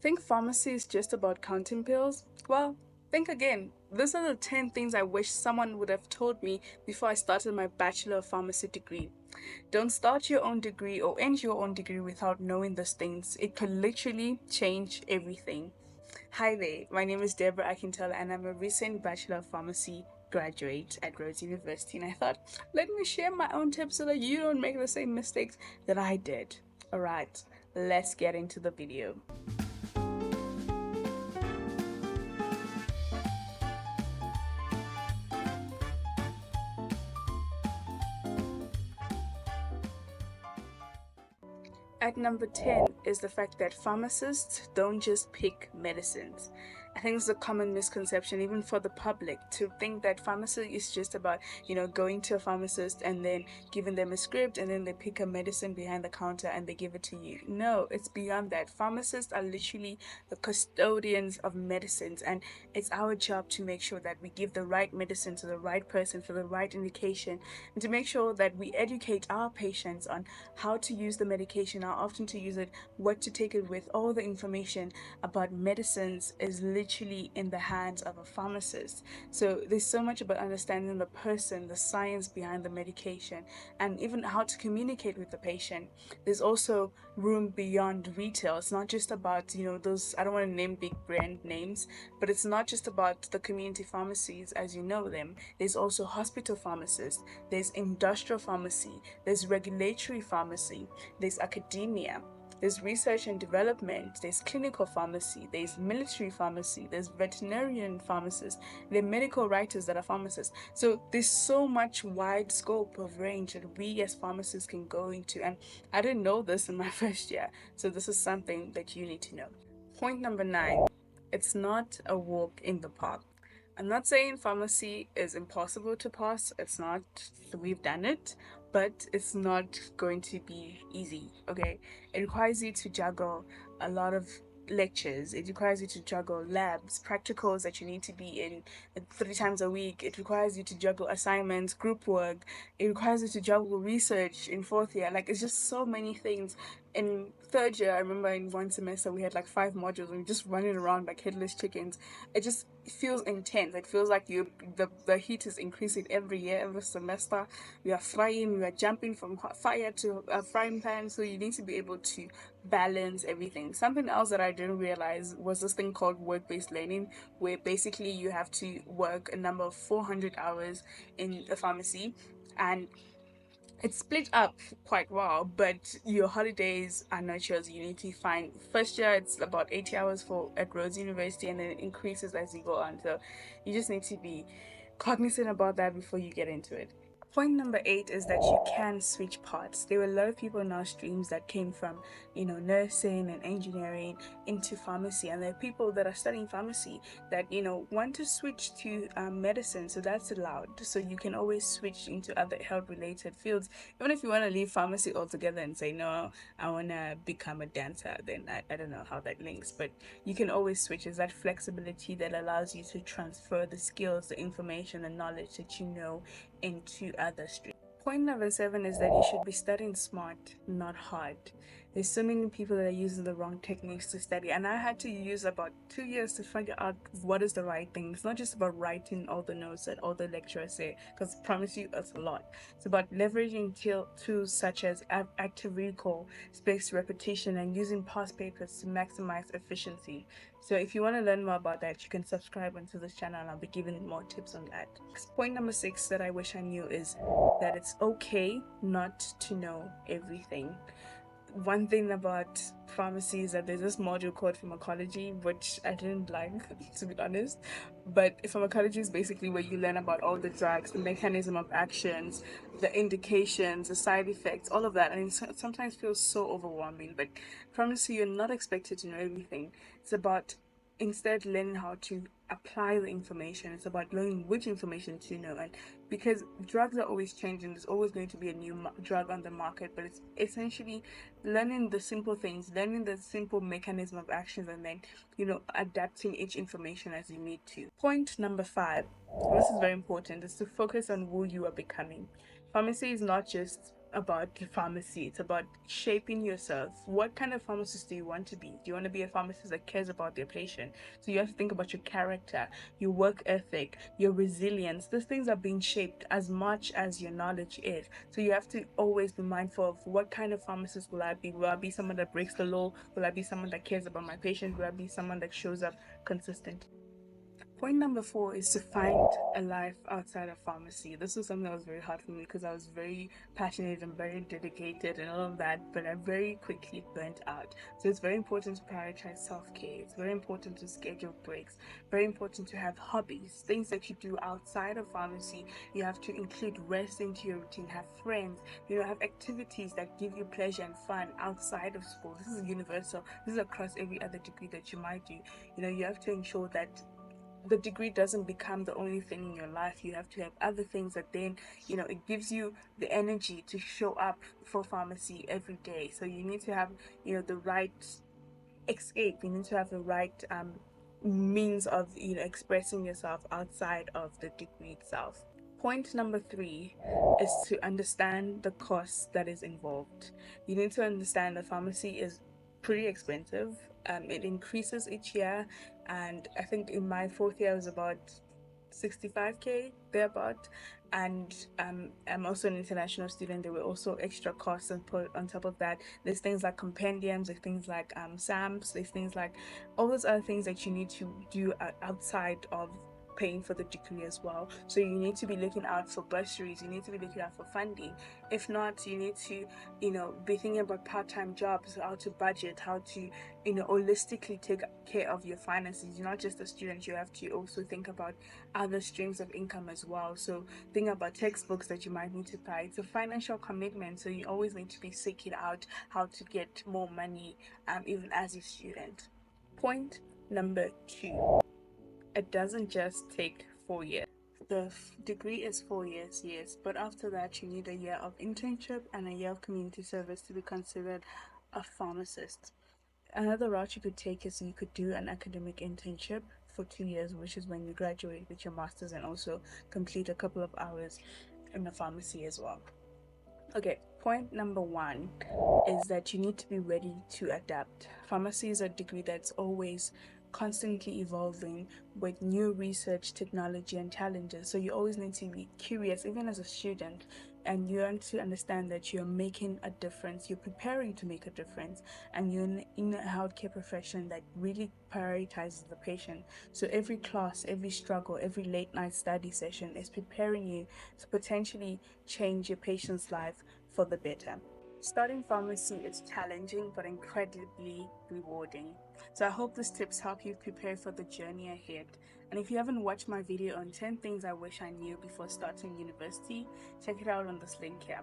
Think pharmacy is just about counting pills? Well, think again. These are the 10 things I wish someone would have told me before I started my Bachelor of Pharmacy degree. Don't start your own degree or end your own degree without knowing these things. It could literally change everything. Hi there, my name is Deborah Akintola and I'm a recent Bachelor of Pharmacy graduate at Rhodes University. And I thought, let me share my own tips so that you don't make the same mistakes that I did. Alright, let's get into the video. At number 10 is the fact that pharmacists don't just pick medicines. I think it's a common misconception, even for the public, to think that pharmacy is just about, going to a pharmacist and then giving them a script and then they pick a medicine behind the counter and they give it to you. No, it's beyond that. Pharmacists are literally the custodians of medicines, and it's our job to make sure that we give the right medicine to the right person for the right indication, and to make sure that we educate our patients on how to use the medication, how often to use it, what to take it with. All the information about medicines is literally in the hands of a pharmacist. So there's so much about understanding the person, the science behind the medication, and even how to communicate with the patient. There's also room beyond retail. It's not just about, those, I don't want to name big brand names, but it's not just about the community pharmacies as you know them. There's also hospital pharmacists, there's industrial pharmacy, there's regulatory pharmacy, there's academia, there's research and development, there's clinical pharmacy, there's military pharmacy, there's veterinarian pharmacists, there are medical writers that are pharmacists. So there's so much wide scope of range that we as pharmacists can go into. And I didn't know this in my first year. So this is something that you need to know. Point number 9. It's not a walk in the park. I'm not saying pharmacy is impossible to pass. It's not. We've done it, but it's not going to be easy, okay? It requires you to juggle a lot of lectures. It requires you to juggle labs, practicals that you need to be in 3 times a week. It requires you to juggle assignments, group work. It requires you to juggle research in fourth year. Like, it's just so many things. In third year, I remember in one semester we had like 5 modules and we were just running around like headless chickens. It just feels intense. It feels like the heat is increasing every year, every semester. We are frying, we are jumping from fire to a frying pan. So you need to be able to balance everything. Something else that I didn't realize was this thing called work-based learning, where basically you have to work a number of 400 hours in a pharmacy, and it's split up quite well, but your holidays are not yours. You need to find, first year it's about 80 hours for at Rhodes University, and then it increases as you go on. So you just need to be cognizant about that before you get into it. Point number 8 is that you can switch paths. There were a lot of people in our streams that came from, nursing and engineering into pharmacy, and there are people that are studying pharmacy that, want to switch to medicine. So that's allowed. So you can always switch into other health-related fields, even if you want to leave pharmacy altogether and say, no, I want to become a dancer. Then I don't know how that links, but you can always switch. There's that flexibility that allows you to transfer the skills, the information, the knowledge that you know into other streams. Point number 7 is that you should be studying smart, not hard. There's so many people that are using the wrong techniques to study, and I had to use about 2 years to figure out what is the right thing. It's not just about writing all the notes that all the lecturers say, because I promise you it's a lot. It's about leveraging tools such as active recall, spaced repetition, and using past papers to maximize efficiency. So if you want to learn more about that, you can subscribe onto this channel and I'll be giving more tips on that. Point number 6 that I wish I knew is that it's okay not to know everything. One thing about pharmacy is that there's this module called pharmacology, which I didn't like, to be honest. But pharmacology is basically where you learn about all the drugs, the mechanism of actions, the indications, the side effects, all of that. And it sometimes feels so overwhelming. But pharmacy, you're not expected to know everything. It's about instead learning how to apply the information. It's about learning which information to know, and because drugs are always changing, there's always going to be a new drug on the market, but it's essentially learning the simple things, learning the simple mechanism of actions, and then adapting each information as you need to. Point number 5, this is very important, is to focus on who you are becoming. Pharmacy is not just about pharmacy. It's about shaping yourself. What kind of pharmacist do you want to be? Do you want to be a pharmacist that cares about their patient? So you have to think about your character, your work ethic, your resilience. These things are being shaped as much as your knowledge is. So you have to always be mindful of what kind of pharmacist will I be? Will I be someone that breaks the law? Will I be someone that cares about my patient? Will I be someone that shows up consistent? Point number 4 is to find a life outside of pharmacy. This was something that was very hard for me because I was very passionate and very dedicated and all of that, but I very quickly burnt out. So it's very important to prioritize self-care. It's very important to schedule breaks. Very important to have hobbies, things that you do outside of pharmacy. You have to include rest into your routine, have friends, have activities that give you pleasure and fun outside of school. This is universal. This is across every other degree that you might do. You have to ensure that the degree doesn't become the only thing in your life. You have to have other things that then, it gives you the energy to show up for pharmacy every day. So you need to have, the right escape. You need to have the right means of, expressing yourself outside of the degree itself. Point number 3 is to understand the cost that is involved. You need to understand that pharmacy is pretty expensive. It increases each year, and I think in my 4th year it was about 65K thereabout. And I'm also an international student. There were also extra costs and put on top of that. There's things like compendiums, there's things like SAMs, there's things like all those other things that you need to do outside of paying for the degree as well. So you need to be looking out for bursaries, you need to be looking out for funding. If not, you need to be thinking about part-time jobs, how to budget, how to holistically take care of your finances. You're not just a student, you have to also think about other streams of income as well. So think about textbooks that you might need to buy. It's a financial commitment, so you always need to be seeking out how to get more money even as a student. Point number 2, it doesn't just take 4 years. The degree is 4 years, yes, but after that you need a year of internship and a year of community service to be considered a pharmacist. Another route you could take is you could do an academic internship for 2 years, which is when you graduate with your master's and also complete a couple of hours in the pharmacy as well. Okay, point number 1 is that you need to be ready to adapt. Pharmacy is a degree that's always constantly evolving with new research, technology, and challenges. So you always need to be curious, even as a student, and you want to understand that you're making a difference, you're preparing to make a difference, and you're in a healthcare profession that really prioritizes the patient. So every class, every struggle, every late night study session is preparing you to potentially change your patient's life for the better. Starting pharmacy is challenging but incredibly rewarding. So I hope these tips help you prepare for the journey ahead. And if you haven't watched my video on 10 things I wish I knew before starting university, check it out on this link here.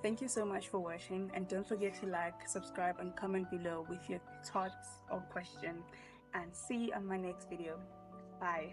Thank you so much for watching, and don't forget to like, subscribe, and comment below with your thoughts or questions. And see you on my next video. Bye.